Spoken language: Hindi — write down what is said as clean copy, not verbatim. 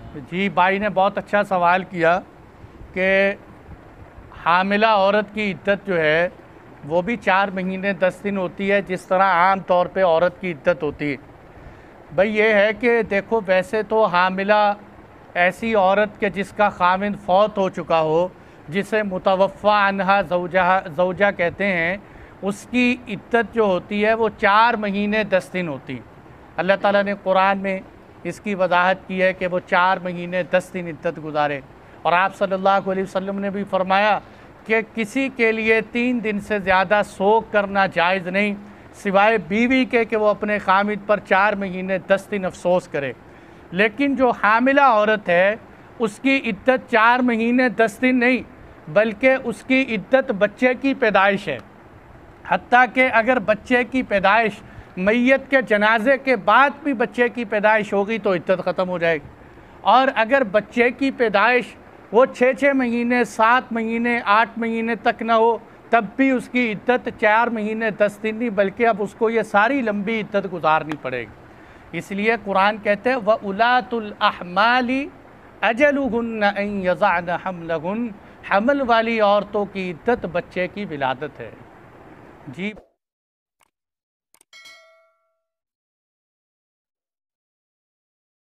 जी, भाई ने बहुत अच्छा सवाल किया कि हामिला औरत की इद्दत जो है वो भी 4 महीने 10 दिन होती है जिस तरह आम तौर पे औरत की इद्दत होती है। भाई ये है कि देखो, वैसे तो हामिला ऐसी औरत के जिसका खाविंद फौत हो चुका हो, जिसे मुतवफ़्फ़ा अन्हा ज़ौजा कहते हैं, उसकी इद्दत जो होती है वो 4 महीने 10 दिन होती है। अल्लाह ताला ने कुरान में इसकी वजाहत की है कि वो 4 महीने 10 दिन इद्दत गुजारे। और आप सल्लल्लाहु अलैहि वसल्लम ने भी फरमाया कि किसी के लिए 3 दिन से ज़्यादा सोग करना जायज़ नहीं, सिवाय बीवी के कि वो अपने खामिद पर 4 महीने 10 दिन अफसोस करे। लेकिन जो हामिला औरत है उसकी इद्दत 4 महीने 10 दिन नहीं, बल्कि उसकी इद्दत बच्चे की पैदाइश है। हत्ता कि अगर बच्चे की पैदाइश मैयत के जनाजे के बाद भी बच्चे की पैदाइश होगी तो इद्दत ख़त्म हो जाएगी। और अगर बच्चे की पैदाइश वो 6 महीने 7 महीने 8 महीने तक ना हो, तब भी उसकी इद्दत 4 महीने 10 दिन नहीं, बल्कि अब उसको ये सारी लंबी इद्दत गुजारनी पड़ेगी। इसलिए कुरान कहते हैं व उलातुल अहमाली अजलुहुन्न अन यज़अन हमलहुन, हमल वाली औरतों की इद्दत बच्चे की विलादत है। जी।